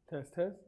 Test, test.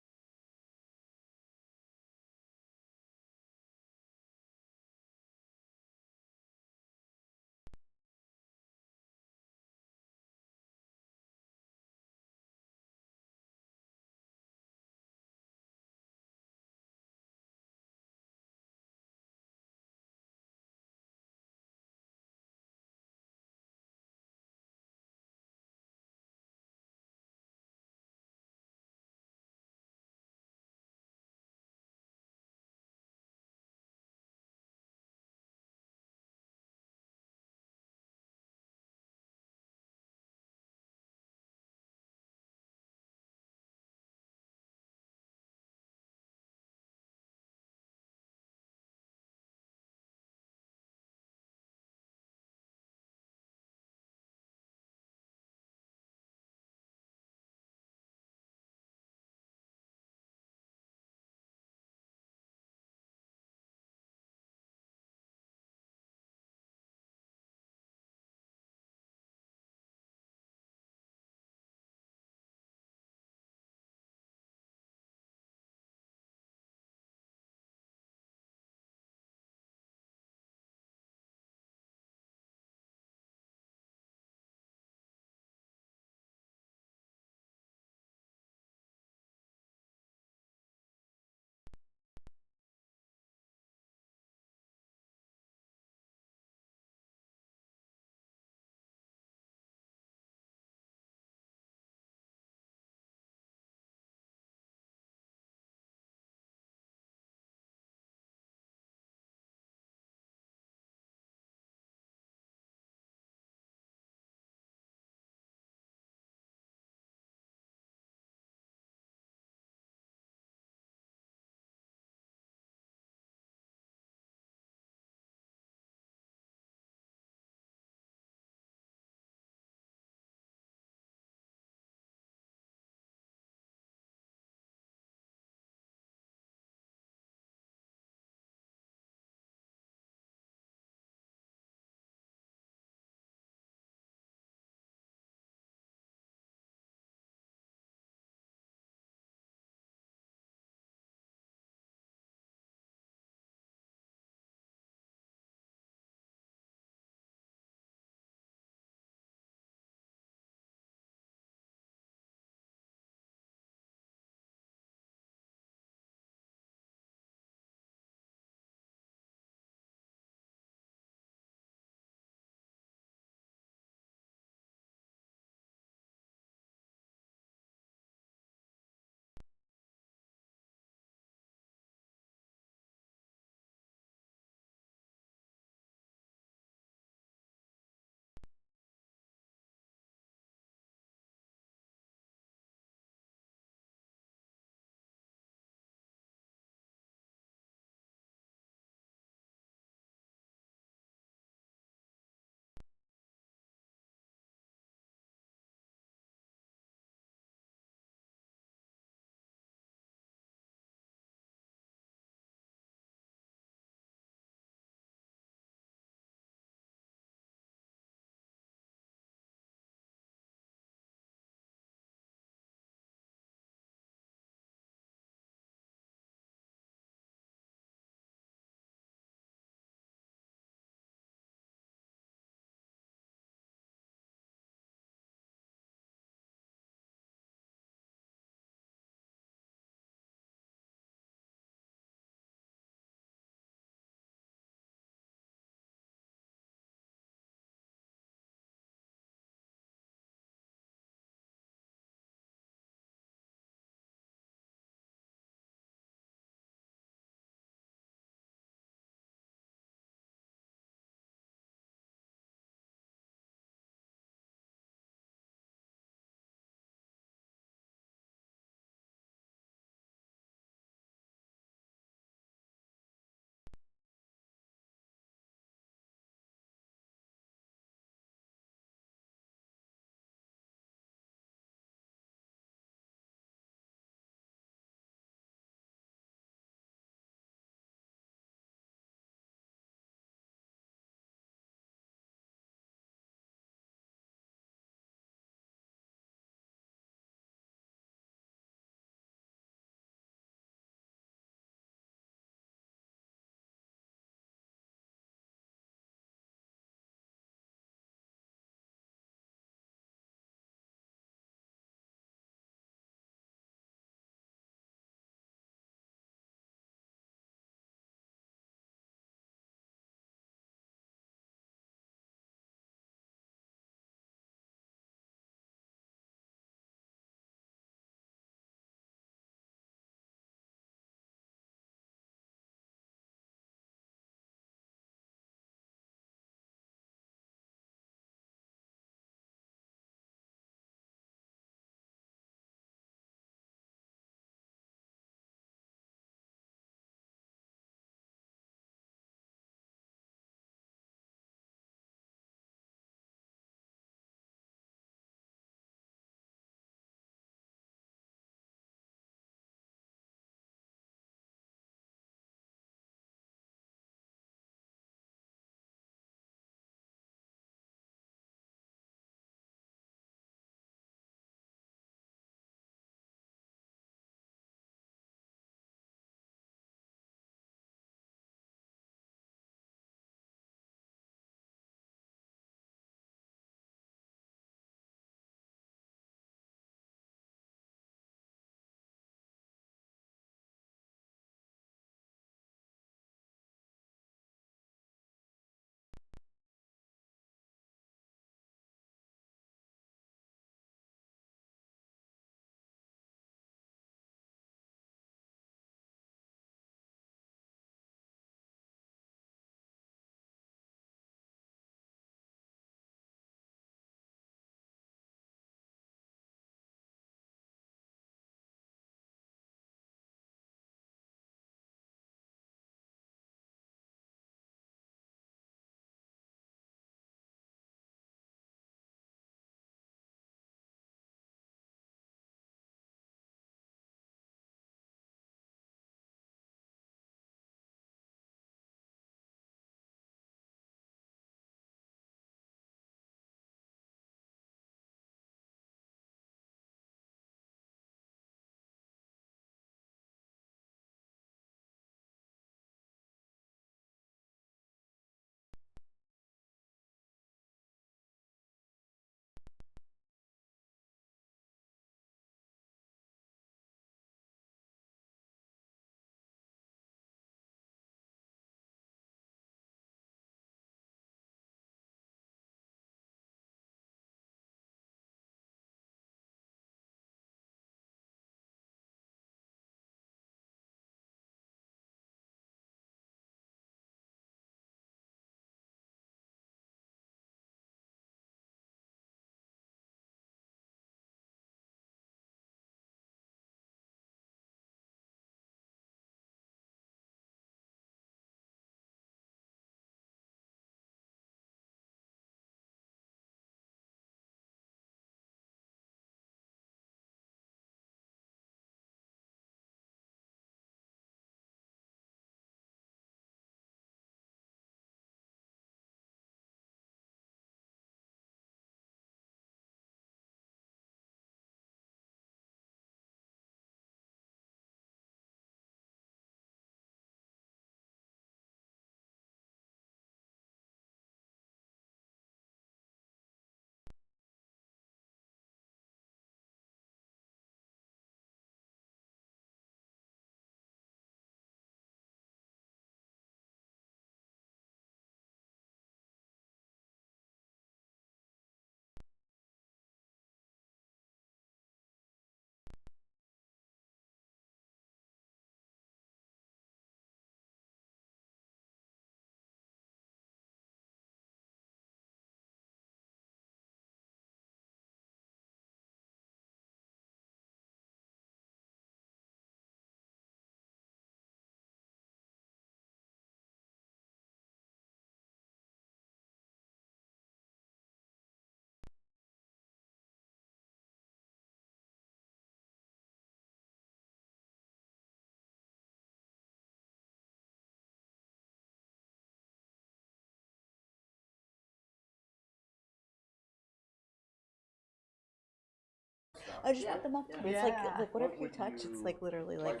I just put them up to me. It's Yeah. like whatever you touch, it's like literally like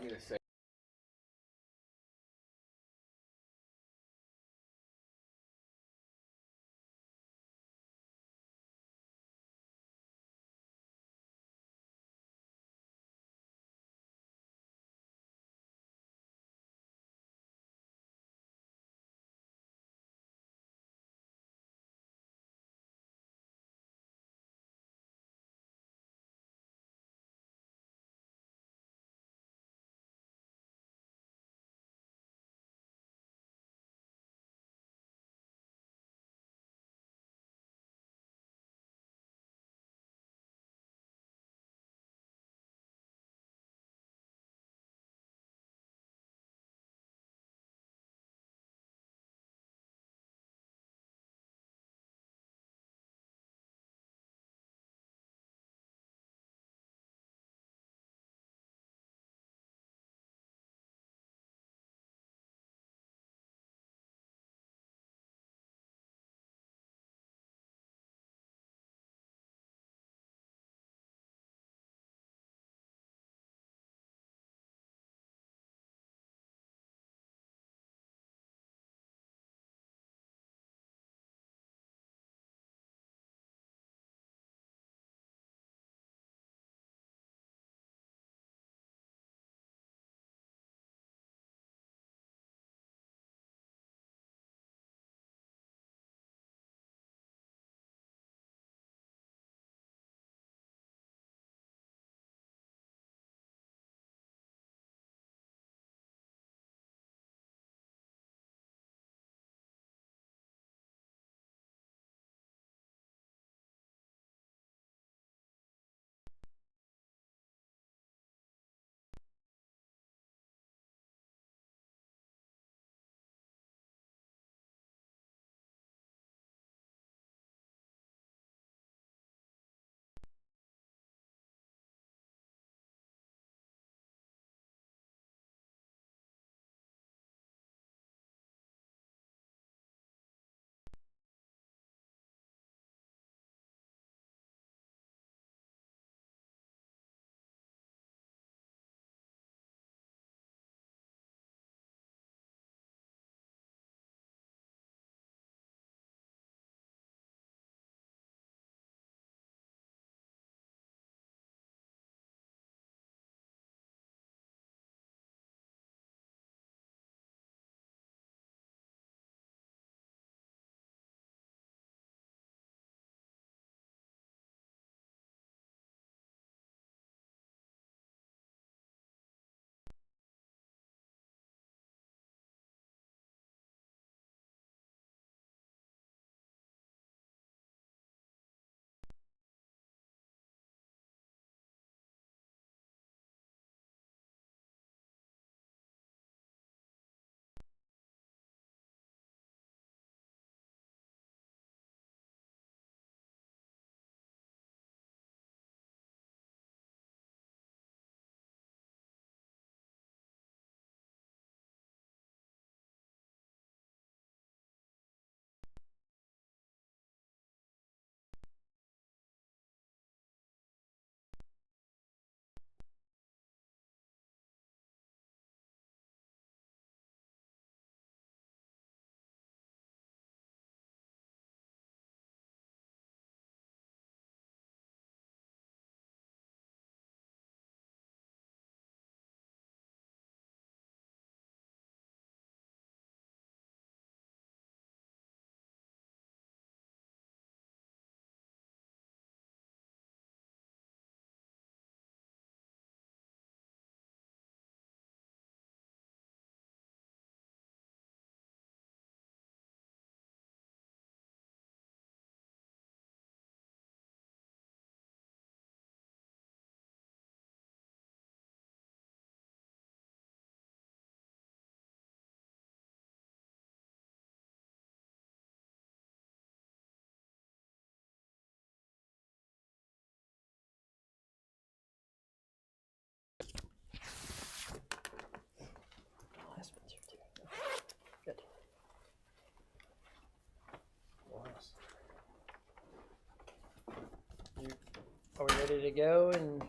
we ready to go? And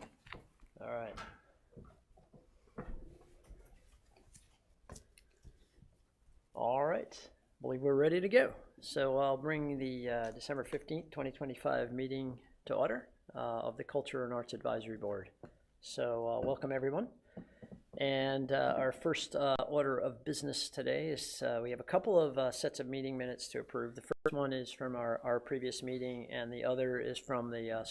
all right. All right. I believe we're ready to go. So I'll bring the December 15th, 2025 meeting to order of the Culture and Arts Advisory Board. So welcome everyone. And our first order of business today is we have a couple of sets of meeting minutes to approve. The first one is from our previous meeting, and the other is from the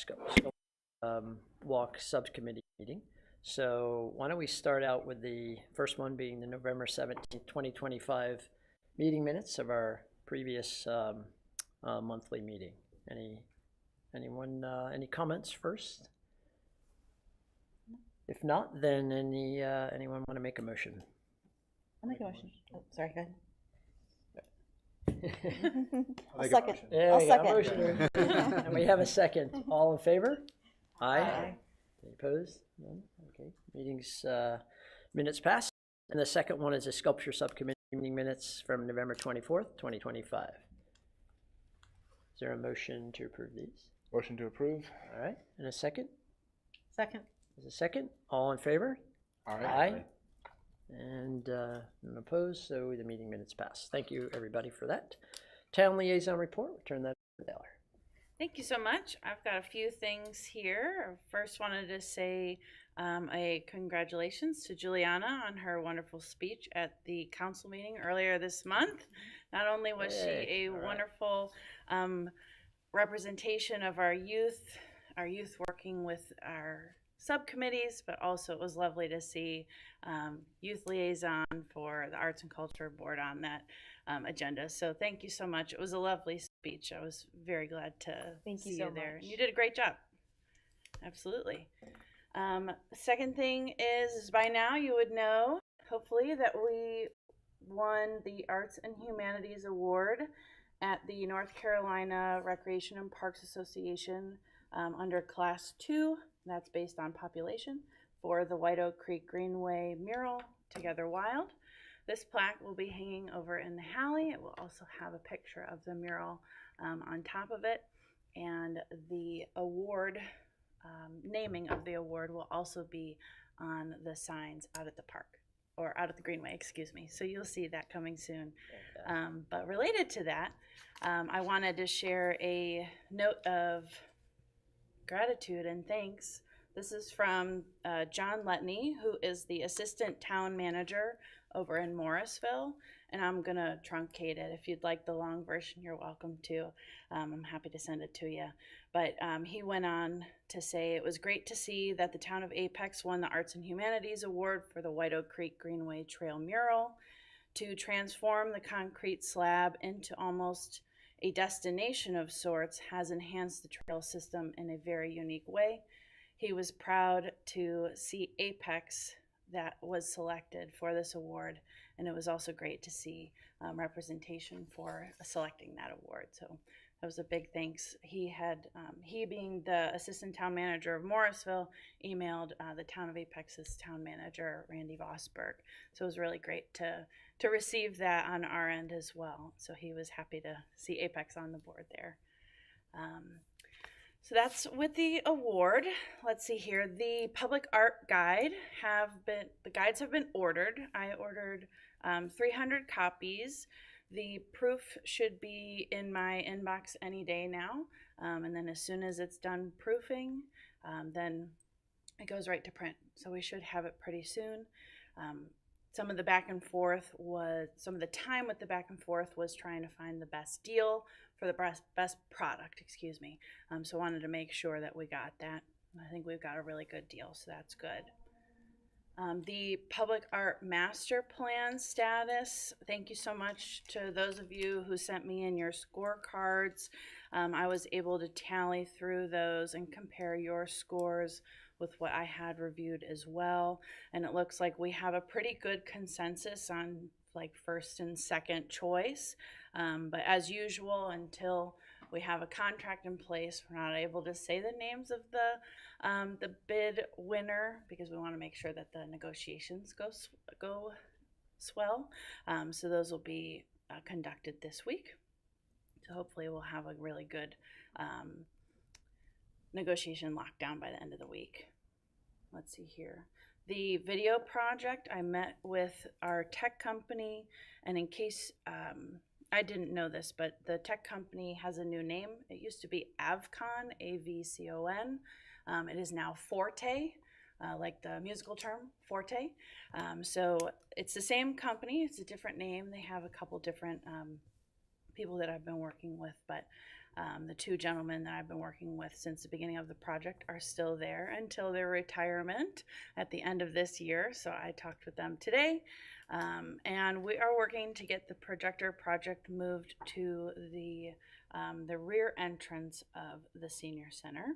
Walk Subcommittee meeting. So why don't we start out with the first one being the November 17th, 2025 meeting minutes of our previous monthly meeting. Anyone, any comments first? If not, then anyone want to make a motion? I'll make a motion. Oh, sorry, go I'll I'll make a second. motion. There I'll you go, second. motion. And we have a second. All in favor? Aye. Aye. Any opposed? None? Okay. Meetings, minutes passed. And the second one is a sculpture subcommittee meeting minutes from November 24th, 2025. Is there a motion to approve these? Motion to approve. All right. And a second? Second. There's a second. All in favor? Aye. And none opposed, so the meeting minutes pass. Thank you, everybody, for that. Town liaison report, we'll turn that over to Taylor. Thank you so much. I've got a few things here. First, wanted to say a congratulations to Juliana on her wonderful speech at the council meeting earlier this month. Not only was she a wonderful representation of our youth working with our subcommittees, but also it was lovely to see youth liaison for the Arts and Culture Board on that agenda. So thank you so much. It was a lovely speech. I was very glad to see you there. And you did a great job. Absolutely. Second thing is by now you would know, hopefully, that we won the Arts and Humanities Award at the North Carolina Recreation and Parks Association under Class 2. That's based on population for the White Oak Creek Greenway mural, Together Wild. This plaque will be hanging over in the Halley. It will also have a picture of the mural on top of it. And the award, naming of the award will also be on the signs out at the park, or out at the Greenway, excuse me. So you'll see that coming soon. But related to that, I wanted to share a note of gratitude and thanks. This is from John Letney, who is the assistant town manager over in Morrisville, and I'm gonna truncate it. If you'd like the long version, you're welcome to. I'm happy to send it to you. But he went on to say it was great to see that the town of Apex won the Arts and Humanities Award for the White Oak Creek Greenway Trail mural to transform the concrete slab into almost a destination of sorts has enhanced the trail system in a very unique way. He was proud to see Apex that was selected for this award, and it was also great to see representation for selecting that award. So that was a big thanks. He being the assistant town manager of Morrisville, emailed the town of Apex's town manager, Randy Vosberg. So it was really great to receive that on our end as well. So he was happy to see Apex on the board there. So that's with the award. Let's see here. The public art guide the guides have been ordered. I ordered 300 copies. The proof should be in my inbox any day now. And then as soon as it's done proofing, then it goes right to print. So we should have it pretty soon. Some of the time with the back and forth was trying to find the best deal for the best product, excuse me. So I wanted to make sure that we got that. I think we've got a really good deal, so that's good. The public art master plan status, thank you so much to those of you who sent me in your scorecards. I was able to tally through those and compare your scores with what I had reviewed as well. And it looks like we have a pretty good consensus on like first and second choice. But as usual, until we have a contract in place, we're not able to say the names of the bid winner because we want to make sure that the negotiations go swell. So those will be conducted this week. So hopefully we'll have a really good negotiation locked down by the end of the week. Let's see here. The video project, I met with our tech company, and in case I didn't know this, but the tech company has a new name. It used to be Avcon, AVCON. It is now Forte, like the musical term, Forte. So it's the same company, it's a different name. They have a couple different people that I've been working with, but the two gentlemen that I've been working with since the beginning of the project are still there until their retirement at the end of this year. So I talked with them today, and we are working to get the projector project moved to the rear entrance of the senior center.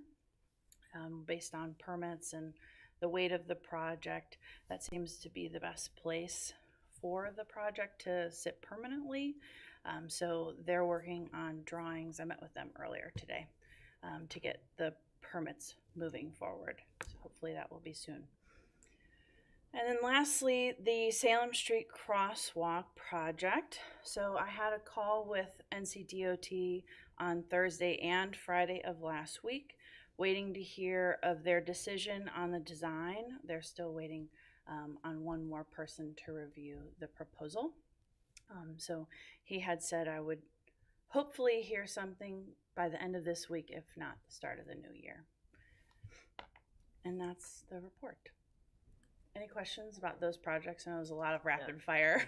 Based on permits and the weight of the project, that seems to be the best place for the project to sit permanently. So they're working on drawings. I met with them earlier today to get the permits moving forward. So hopefully that will be soon. And then lastly, the Salem Street Crosswalk project. So I had a call with NCDOT on Thursday and Friday of last week, waiting to hear of their decision on the design. They're still waiting on one more person to review the proposal. So he had said I would hopefully hear something by the end of this week, if not the start of the new year. And that's the report. Any questions about those projects? I know it was a lot of rapid fire.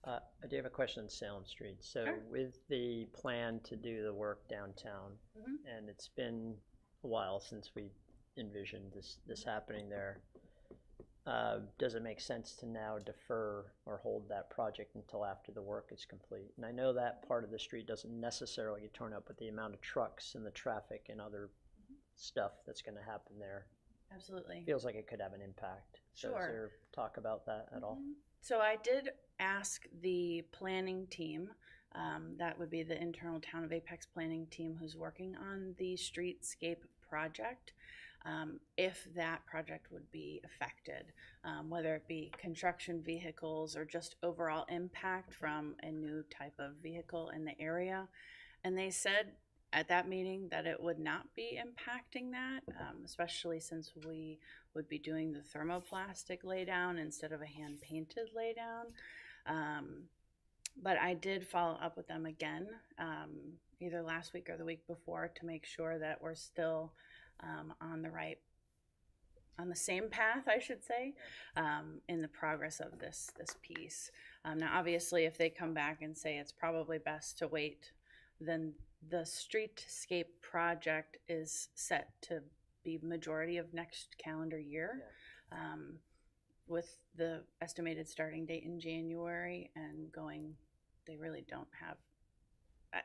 I do have a question on Salem Street. So Sure. with the plan to do the work downtown, and it's been a while since we envisioned this happening there, does it make sense to now defer or hold that project until after the work is complete? And I know that part of the street doesn't necessarily get torn up, but the amount of trucks and the traffic and other stuff that's going to happen there Absolutely. feels like it could have an impact. So Sure. is there talk about that at all? So I did ask the planning team, that would be the internal Town of Apex planning team who's working on the streetscape project, if that project would be affected, whether it be construction vehicles or just overall impact from a new type of vehicle in the area. And they said at that meeting that it would not be impacting that, especially since we would be doing the thermoplastic laydown instead of a hand-painted laydown. But I did follow up with them again, either last week or the week before, to make sure that we're still on the same path, I should say, in the progress of this piece. Now, obviously, if they come back and say it's probably best to wait, then the streetscape project is set to be majority of next calendar year, with the estimated starting date in January and going. They really don't have,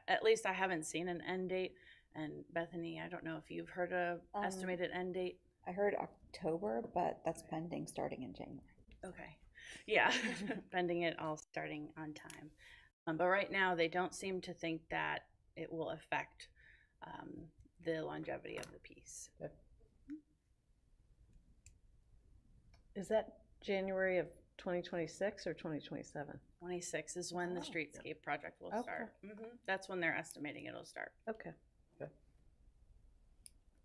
at least I haven't seen an end date. And Bethany, I don't know if you've heard a estimated end date. I heard October, but that's pending starting in January. Okay, yeah, pending it all starting on time. But right now, they don't seem to think that it will affect the longevity of the piece. Okay. Is that January of 2026 or 2027? 26 is when the Oh. streetscape project will Okay. start. That's when they're estimating it'll start. Okay.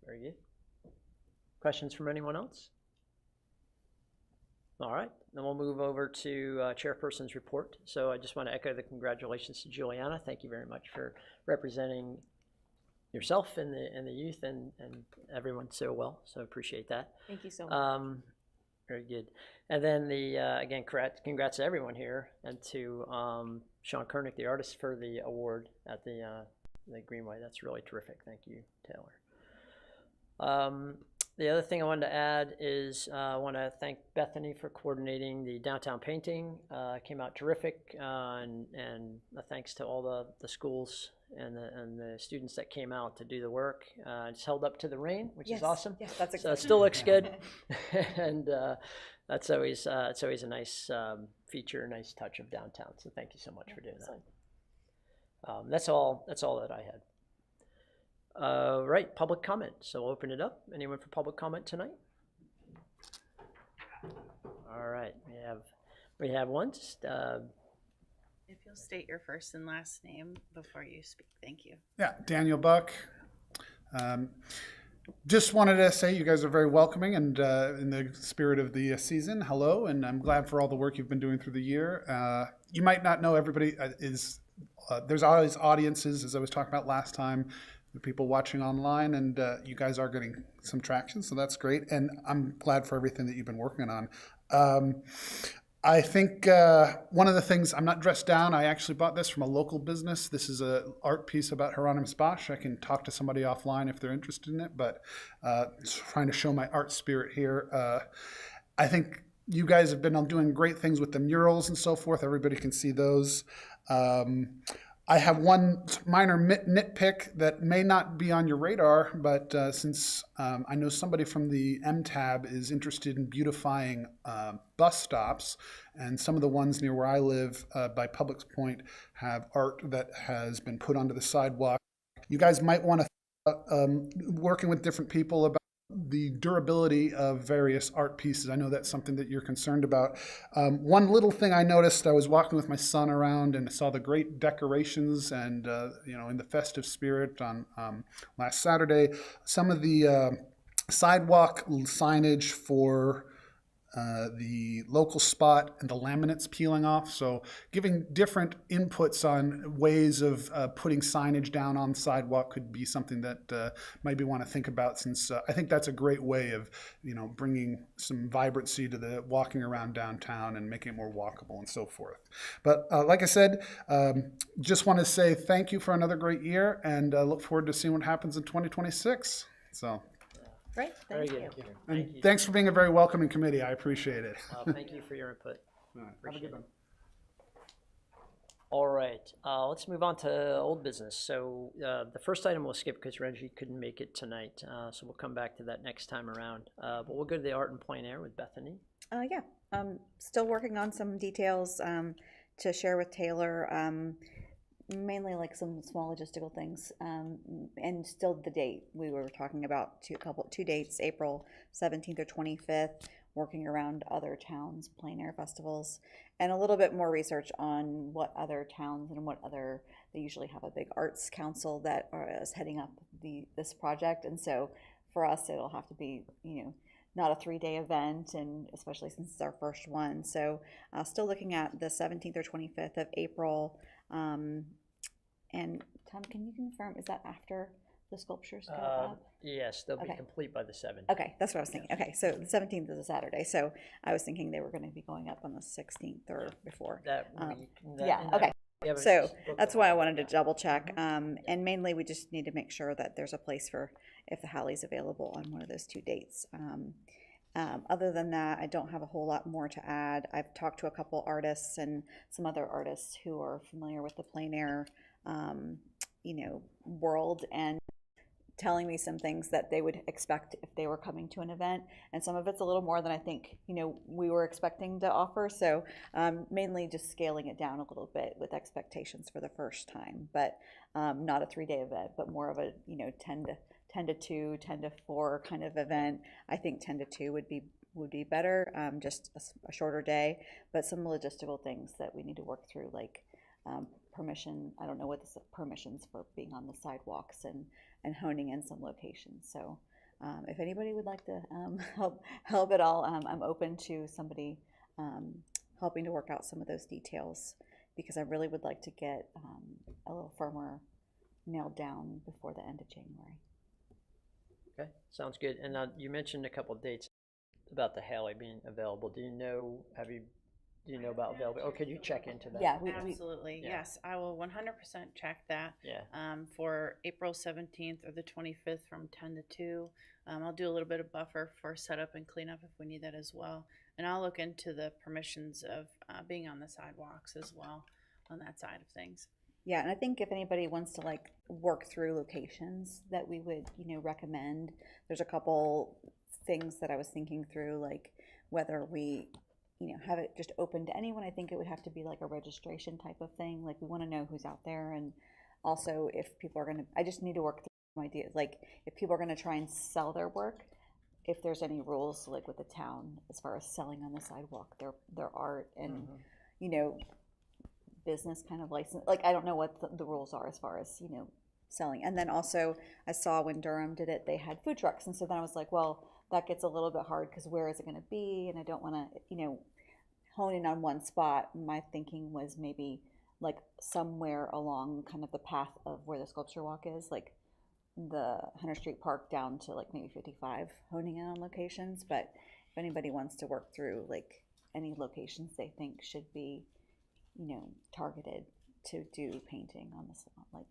Very good. Questions from anyone else? All right, then we'll move over to Chairperson's report. So I just want to echo the congratulations to Juliana. Thank you very much for representing yourself and the youth and everyone so well. So appreciate that. Thank you so much. Very good. And then again, congrats to everyone here and to Sean Koenig, the artist, for the award at the Greenway. That's really terrific. Thank you, Taylor. The other thing I wanted to add is I want to thank Bethany for coordinating the downtown painting. Came out terrific, and thanks to all the schools and the students that came out to do the work. It's held up to the rain, which is awesome. Yes, that's So exciting. it still looks good, and it's always a nice feature, a nice touch of downtown. So thank you so much for doing that. That's all that I had. Right, public comment. So we'll open it up. Anyone for public comment tonight? All right, we have one. Just, If you'll state your first and last name before you speak, thank you. Yeah, Daniel Buck, Just wanted to say you guys are very welcoming, and in the spirit of the season, hello, and I'm glad for all the work you've been doing through the year. You might not know everybody there's always audiences, as I was talking about last time, the people watching online, and you guys are getting some traction, so that's great, and I'm glad for everything that you've been working on. I think one of the things, I'm not dressed down, I actually bought this from a local business. This is an art piece about Hieronymus Bosch. I can talk to somebody offline if they're interested in it, but trying to show my art spirit here. I think you guys have been doing great things with the murals and so forth. Everybody can see those. I have one minor nitpick that may not be on your radar, but since I know somebody from the MTAB is interested in beautifying bus stops, and some of the ones near where I live by Publix Point have art that has been put onto the sidewalk. You guys might want to working with different people about the durability of various art pieces. I know that's something that you're concerned about. One little thing I noticed, I was walking with my son around and saw the great decorations and, in the festive spirit on last Saturday. Some of the sidewalk signage for the local spot and the laminates peeling off. So giving different inputs on ways of putting signage down on the sidewalk could be something that maybe want to think about, since I think that's a great way of, bringing some vibrancy to the walking around downtown and making it more walkable and so forth. But like I said, just want to say thank you for another great year, and look forward to seeing what happens in 2026. So. Great, Very thank good. you. Thank you. Thanks for being a very welcoming committee. I appreciate it. Thank you for your input. Have a Appreciate good it. one. All right, let's move on to old business. So the first item we'll skip because Reggie couldn't make it tonight, so we'll come back to that next time around. But we'll go to the art and plein air with Bethany. Still working on some details to share with Taylor. Mainly like some small logistical things, and still the date we were talking about, two dates, April 17th or 25th, working around other towns' plein air festivals, and a little bit more research on what other towns and they usually have a big arts council that is heading up this project, and so for us it'll have to be not a 3-day event, and especially since it's our first one. So still looking at the 17th or 25th of April. And Tom, can you confirm, is that after the sculptures go up? Yes, they'll be Okay. complete by the 7th. Okay, that's what I was thinking. Okay, so the 17th is a Saturday, so I was thinking they were going to be going up on the 16th or before. That week. Yeah, okay. So that's why I wanted to double check. And mainly we just need to make sure that there's a place for if the Hallie's available on one of those 2 dates. Other than that, I don't have a whole lot more to add. I've talked to a couple artists and some other artists who are familiar with the plein air world, and telling me some things that they would expect if they were coming to an event, and some of it's a little more than I think we were expecting to offer, so mainly just scaling it down a little bit with expectations for the first time, but not a 3-day event, but more of a 10 to 2, 10 to 4 kind of event. I think 10 to 2 would be better, just a shorter day, but some logistical things that we need to work through, like permission. I don't know what the permissions for being on the sidewalks and honing in some locations. So if anybody would like to help at all, I'm open to somebody helping to work out some of those details, because I really would like to get a little firmer nailed down before the end of January. Okay, sounds good. And you mentioned a couple of dates about the Hallie being available. Do you know about availability? Or could you check into that? Yeah, Absolutely, Yeah. yes. I will 100% check that. Yeah. For April 17th or the 25th from 10 to 2. I'll do a little bit of buffer for setup and cleanup if we need that as well. And I'll look into the permissions of being on the sidewalks as well on that side of things. Yeah, and I think if anybody wants to work through locations that we would, recommend, there's a couple things that I was thinking through, like whether we, have it just open to anyone. I think it would have to be like a registration type of thing. Like we want to know who's out there, and also if people are I just need to work through some ideas. Like if people are going to try and sell their work, if there's any rules like with the town as far as selling on the sidewalk their art and business kind of license. Like I don't know what the rules are as far as selling. And then also I saw when Durham did it, they had food trucks. And so then I was like, well, that gets a little bit hard because where is it going to be? And I don't want to, hone in on one spot. My thinking was maybe like somewhere along kind of the path of where the sculpture walk is, like the Hunter Street Park down to like maybe 55, honing in on locations. But if anybody wants to work through like any locations they think should be, targeted to do painting on this, like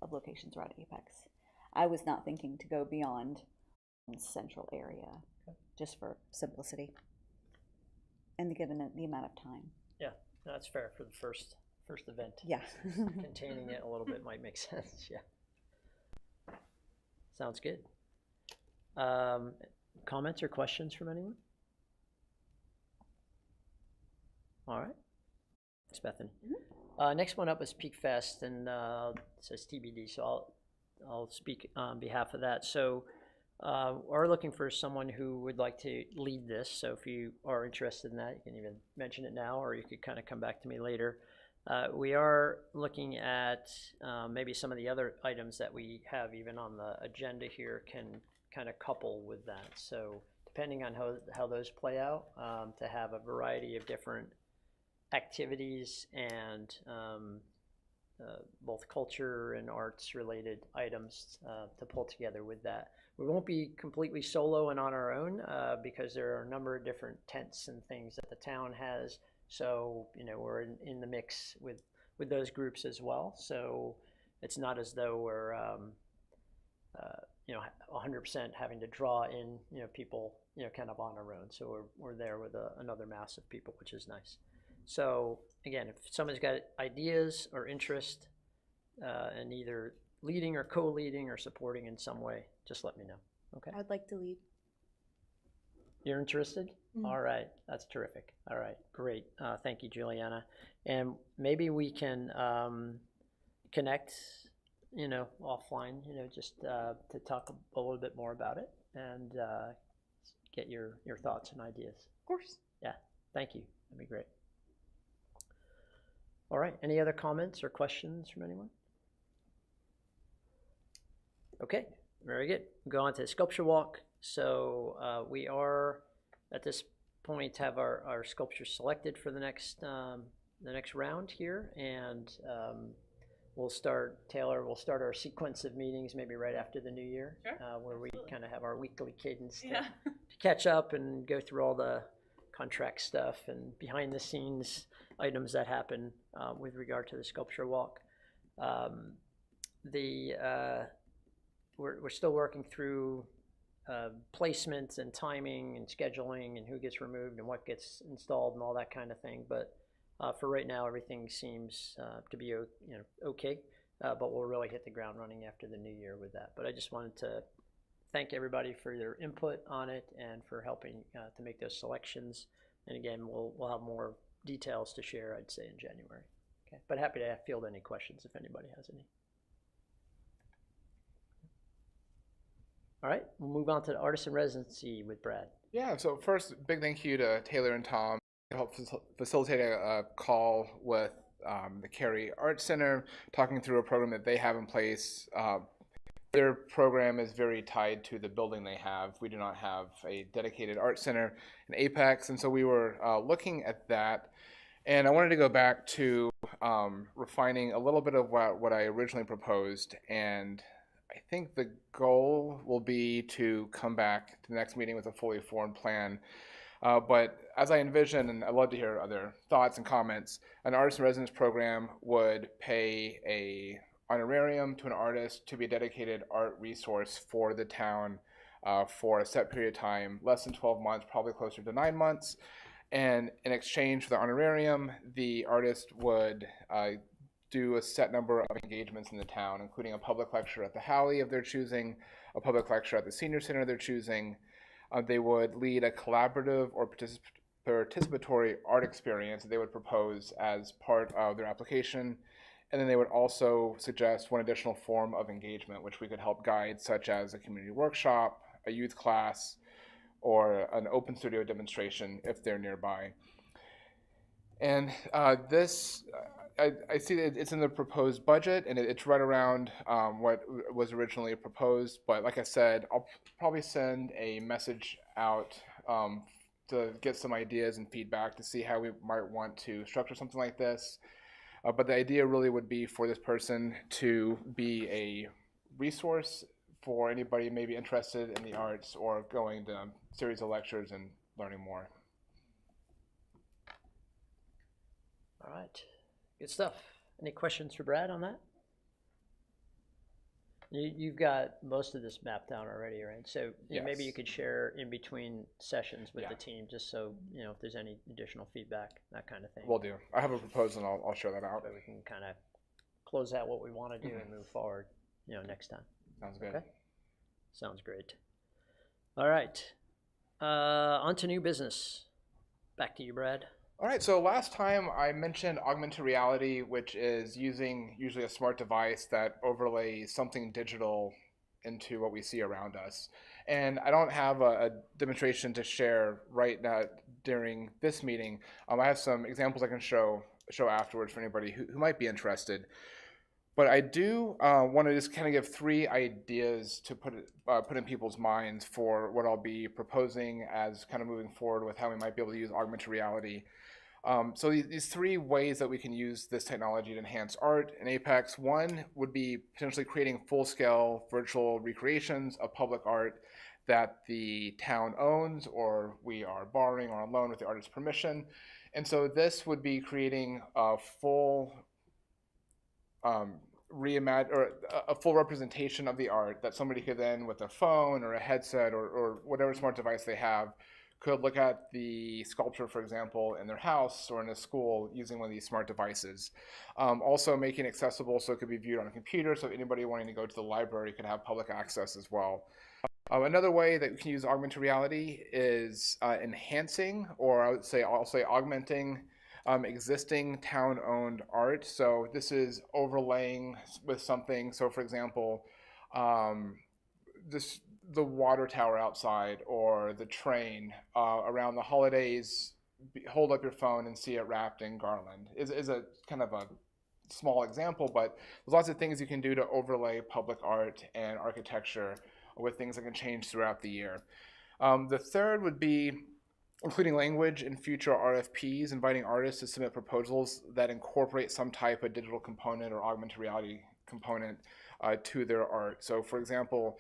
of locations around Apex. I was not thinking to go beyond central area, just for simplicity and given the amount of time. Yeah, that's fair for the first event. Yeah. Containing it a little bit might make sense, yeah. Sounds good. Comments or questions from anyone? All right. Thanks, Bethany. Next one up is Peak Fest, and it says TBD, so I'll speak on behalf of that. So we're looking for someone who would like to lead this. So if you are interested in that, you can even mention it now, or you could kind of come back to me later. We are looking at maybe some of the other items that we have even on the agenda here can kind of couple with that. So depending on how those play out, to have a variety of different activities and both culture and arts related items to pull together with that. We won't be completely solo and on our own because there are a number of different tents and things that the town has. So, we're in the mix with those groups as well. So it's not as though we're, 100% having to draw in, people, kind of on our own. So we're there with another mass of people, which is nice. So again, if someone's got ideas or interest in either leading or co-leading or supporting in some way, just let me know. Okay. I'd like to lead. You're interested? All right, that's terrific. All right, great. Thank you, Juliana. And maybe we can connect, offline, just to talk a little bit more about it and get your thoughts and ideas. Of course. Yeah, thank you. That'd be great. All right, any other comments or questions from anyone? Okay, very good. Go on to the sculpture walk. So we are at this point have our sculptures selected for the next round here, and we'll start our sequence of meetings maybe right after the new year, Sure. where we kind of have our weekly cadence Yeah. to catch up and go through all the contract stuff and behind the scenes items that happen with regard to the sculpture walk. We're still working through placements and timing and scheduling and who gets removed and what gets installed and all that kind of thing. But for right now, everything seems to be okay. But we'll really hit the ground running after the new year with that. But I just wanted to thank everybody for their input on it and for helping to make those selections. And again, we'll have more details to share, I'd say, in January. Okay. But happy to field any questions if anybody has any. All right, we'll move on to the artist in residency with Brad. Yeah, so first, big thank you to Taylor and Tom to help facilitate a call with the Cary Arts Center, talking through a program that they have in place. Their program is very tied to the building they have. We do not have a dedicated art center in Apex, and so we were looking at that. And I wanted to go back to refining a little bit of what I originally proposed, and I think the goal will be to come back to the next meeting with a fully formed plan. But as I envision, and I'd love to hear other thoughts and comments, an artist in residence program would pay a honorarium to an artist to be a dedicated art resource for the town for a set period of time, less than 12 months, probably closer to 9 months. And in exchange for the honorarium, the artist would do a set number of engagements in the town, including a public lecture at the Halley of their choosing, a public lecture at the Senior Center of their choosing. They would lead a collaborative or participatory art experience that they would propose as part of their application. And then they would also suggest one additional form of engagement, which we could help guide, such as a community workshop, a youth class, or an open studio demonstration if they're nearby. And this I see that it's in the proposed budget, and it's right around what was originally proposed. But like I said, I'll probably send a message out to get some ideas and feedback to see how we might want to structure something like this. But the idea really would be for this person to be a resource for anybody maybe interested in the arts or going to a series of lectures and learning more. All right, good stuff. Any questions for Brad on that? You've got most of this mapped out already, right? So maybe you Yes. could share in between sessions with Yeah. the team, just so, if there's any additional feedback, that kind of thing. Will do. I have a proposal, and I'll share that out. So we can kind of close out what we want to do and move forward, next time. Sounds good. Okay. Sounds great. All right, on to new business. Back to you, Brad. All right, so last time I mentioned augmented reality, which is using usually a smart device that overlays something digital into what we see around us. And I don't have a demonstration to share right now during this meeting. I have some examples I can show afterwards for anybody who might be interested. But I do want to just kind of give 3 ideas to put in people's minds for what I'll be proposing as kind of moving forward with how we might be able to use augmented reality. So these 3 ways that we can use this technology to enhance art in Apex. One would be potentially creating full-scale virtual recreations of public art that the town owns, or we are borrowing or on loan with the artist's permission. And so this would be creating a full a full representation of the art that somebody could then, with a phone or a headset or whatever smart device they have, could look at the sculpture, for example, in their house or in a school using one of these smart devices. Also making it accessible so it could be viewed on a computer, so anybody wanting to go to the library could have public access as well. Another way that we can use augmented reality is enhancing, or I'll say augmenting existing town-owned art. So this is overlaying with something. So for example, the water tower outside or the train around the holidays, hold up your phone and see it wrapped in garland is a kind of a small example, but there's lots of things you can do to overlay public art and architecture with things that can change throughout the year. The third would be including language in future RFPs, inviting artists to submit proposals that incorporate some type of digital component or augmented reality component to their art. So for example,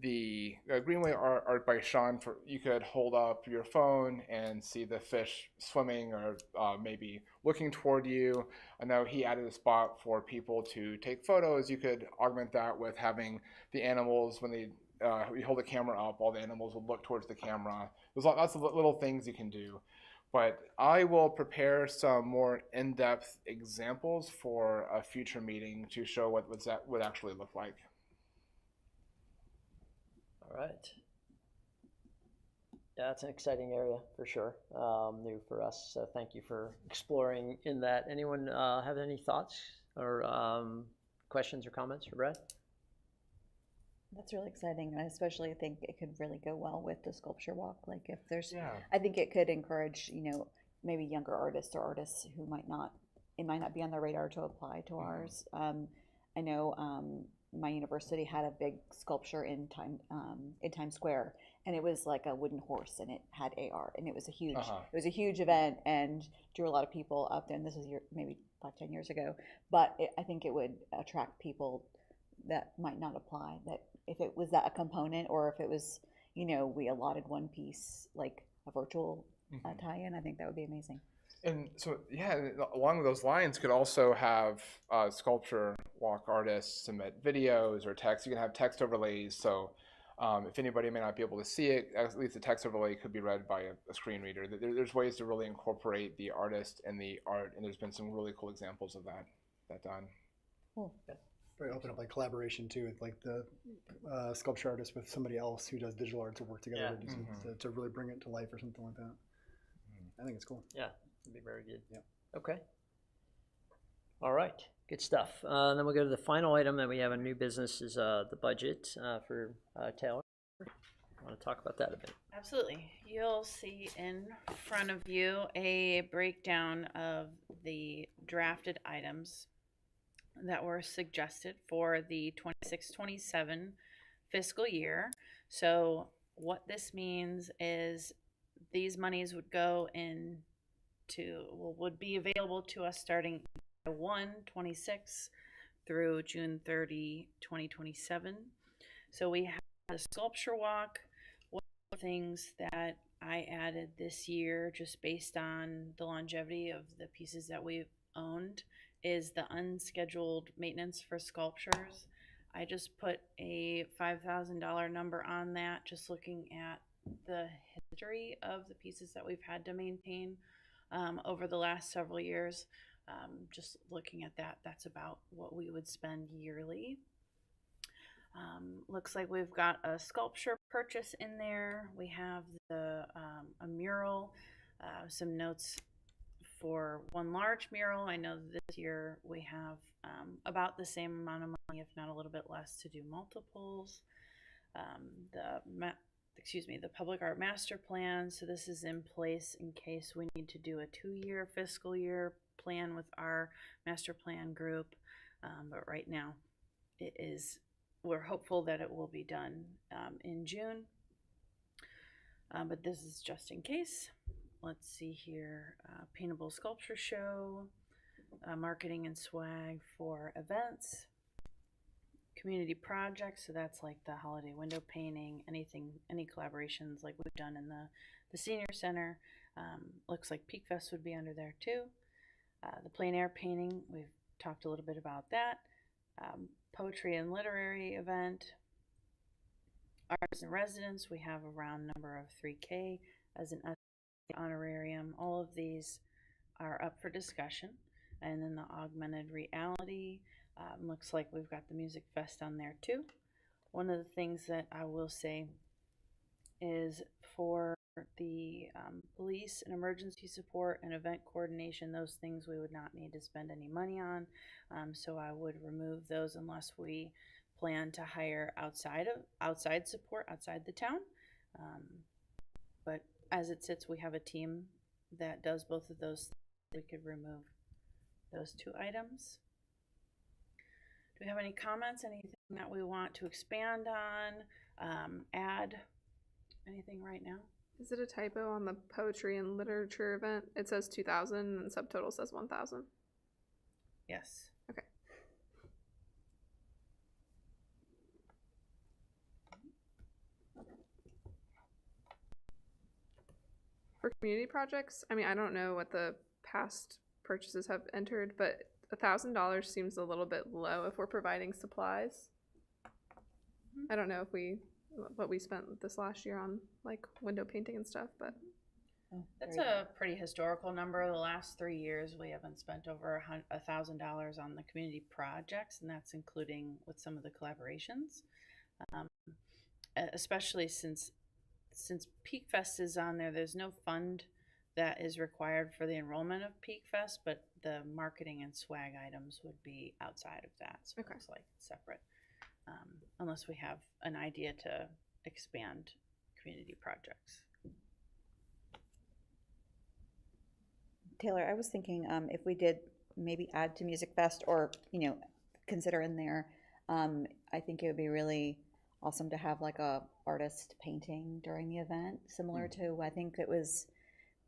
the Greenway art by Sean, you could hold up your phone and see the fish swimming or maybe looking toward you. I know he added a spot for people to take photos. You could augment that with having the animals, when you hold the camera up, all the animals will look towards the camera. There's lots of little things you can do. But I will prepare some more in-depth examples for a future meeting to show what that would actually look like. All right. Yeah, that's an exciting area for sure. New for us, so thank you for exploring in that. Anyone have any thoughts or questions or comments for Brad? That's really exciting. I especially think it could really go well with the sculpture walk. Like if there's, Yeah. I think it could encourage, maybe younger artists or artists who might not be on their radar to apply to ours. I know my university had a big sculpture in Times Square, and it was like a wooden horse, and it had AR, and it was a huge event, and drew a lot of people up there. And this was maybe 5-10 years ago, but I think it would attract people that might not apply. That if it was that a component, or if it was, we allotted one piece, like a virtual tie-in, I think that would be amazing. And so, yeah, along those lines, could also have sculpture walk artists submit videos or text. You can have text overlays. So if anybody may not be able to see it, at least the text overlay could be read by a screen reader. There's ways to really incorporate the artist and the art, and there's been some really cool examples of that done. Cool. Probably open up like collaboration too, with like the sculpture artist with somebody else who does digital art to work together to, do to really bring it to life or something like that. I think it's cool. Yeah, it'd be very good. Yeah. Okay. All right, good stuff. Then we'll go to the final item that we have in new business is the budget for Taylor. I want to talk about that a bit. Absolutely. You'll see in front of you a breakdown of the drafted items that were suggested for the 26-27 fiscal year. So what this means is these monies would go would be available to us starting 1/26 through June 30, 2027. So we have the sculpture walk. One of the things that I added this year, just based on the longevity of the pieces that we've owned, is the unscheduled maintenance for sculptures. I just put a $5,000 number on that, just looking at the history of the pieces that we've had to maintain over the last several years. Just looking at that, that's about what we would spend yearly. Looks like we've got a sculpture purchase in there. We have a mural, some notes for one large mural. I know this year we have about the same amount of money, if not a little bit less, to do multiples. The public art master plan. So this is in place in case we need to do a 2-year fiscal year plan with our master plan group. But right now we're hopeful that it will be done in June. But this is just in case. Let's see here, paintable sculpture show, marketing and swag for events, community projects, so that's like the holiday window painting, any collaborations like we've done in the senior center. Looks like Peak Fest would be under there too. The plein air painting, we've talked a little bit about that. Poetry and literary event. Artists in residence, we have a round number of 3K as an honorarium. All of these are up for discussion. And then the augmented reality, looks like we've got the music fest on there too. One of the things that I will say is for the police and emergency support and event coordination, those things we would not need to spend any money on. So I would remove those unless we plan to hire outside support outside the town. But as it sits, we have a team that does both of those. We could remove those 2 items. Do we have any comments? Anything that we want to expand on? Add anything right now? Is it a typo on the poetry and literature event? It says 2,000 and subtotal says 1,000. Yes. Okay. For community projects, I mean, I don't know what the past purchases have entered, but $1,000 seems a little bit low if we're providing supplies. I don't know what we spent this last year on like window painting and stuff, but That's a pretty historical number. The last 3 years, we haven't spent over $1,000 on the community projects, and that's including with some of the collaborations. Especially since Peak Fest is on there, there's no fund that is required for the enrollment of Peak Fest, but the marketing and swag items would be outside of that. So Okay. it's like separate, unless we have an idea to expand community projects. Taylor, I was thinking if we did maybe add to Music Fest or, consider in there, I think it would be really awesome to have like a artist painting during the event, similar to, I think it was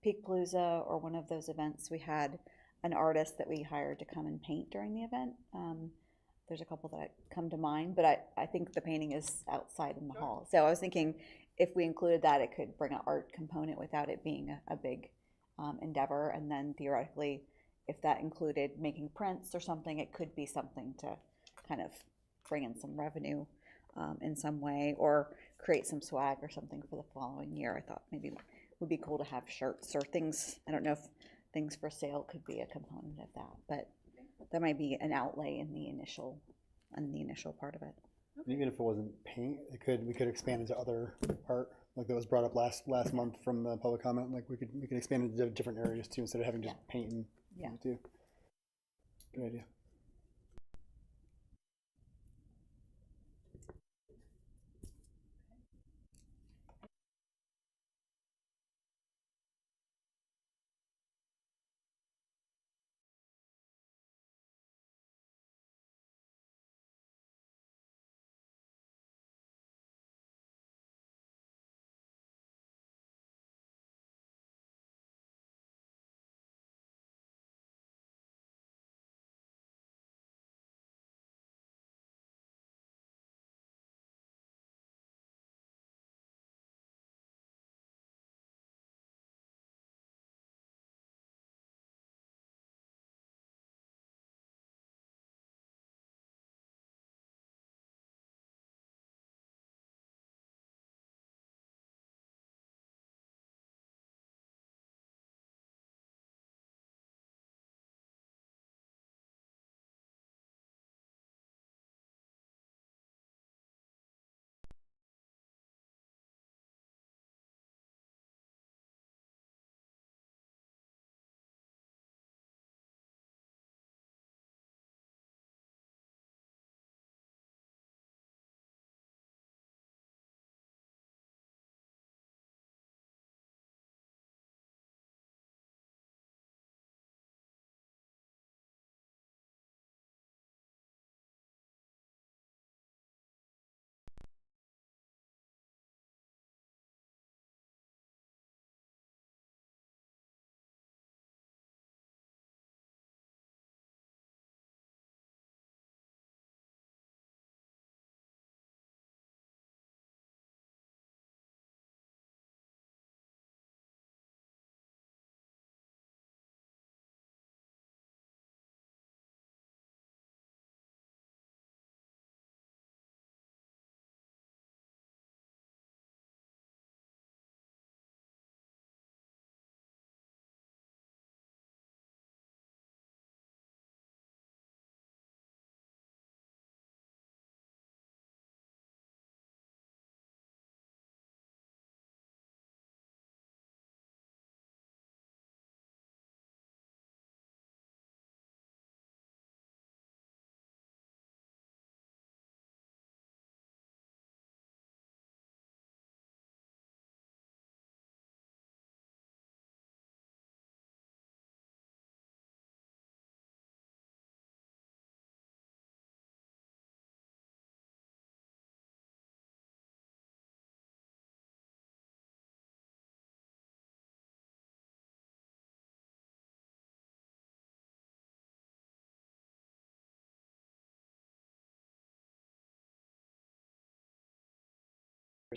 Peak Palooza or one of those events. We had an artist that we hired to come and paint during the event. There's a couple that come to mind, but I think the painting is outside in the hall. So I was thinking if we included that, it could bring an art component without it being a big endeavor. And then theoretically, if that included making prints or something, it could be something to kind of bring in some revenue in some way, or create some swag or something for the following year. I thought maybe it would be cool to have shirts or things. I don't know if things for sale could be a component of that, but that might be an outlay in the initial part of it. Even if it wasn't paint, we could expand into other art, like that was brought up last month from the public comment. Like we could expand into different areas too, instead of having just paint and too. Good idea.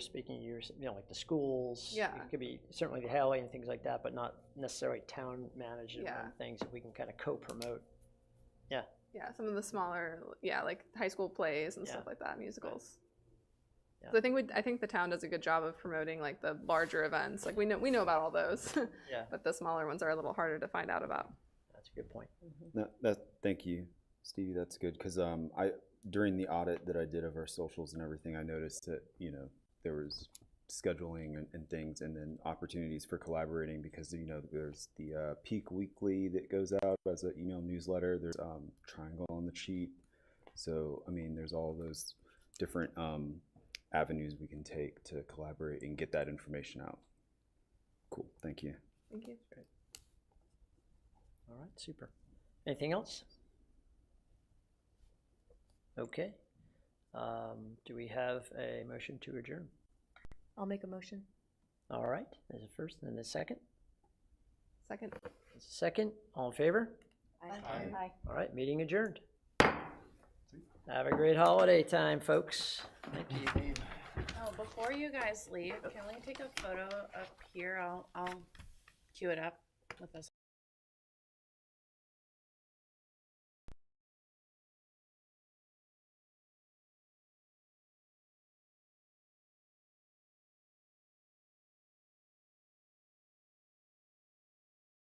speaking, like the schools. Yeah. It could be certainly the Haley and things like that, but not necessarily town managed Yeah. things that we can kind of co-promote. Yeah. Yeah, some of the smaller, like high school plays and Yeah. stuff like that, musicals. Yeah. So I think the town does a good job of promoting like the larger events. Like we know about all those, Yeah. but the smaller ones are a little harder to find out about. That's a good point. Thank you, Stevie. That's good because during the audit that I did of our socials and everything, I noticed that there was scheduling and things, and then opportunities for collaborating because there's the Peak Weekly that goes out as an email newsletter. There's Triangle on the Cheat. So I mean, there's all those different avenues we can take to collaborate and get that information out. Cool. Thank you. Thank you. All right, super. Anything else? Okay. Do we have a motion to adjourn? I'll make a motion. All right, there's a first and a second. Second. There's a second. All in favor? Aye. All right, meeting adjourned. Have a great holiday time, folks. Thank you. Oh, before you guys leave, can we take a photo up here? I'll cue it up with us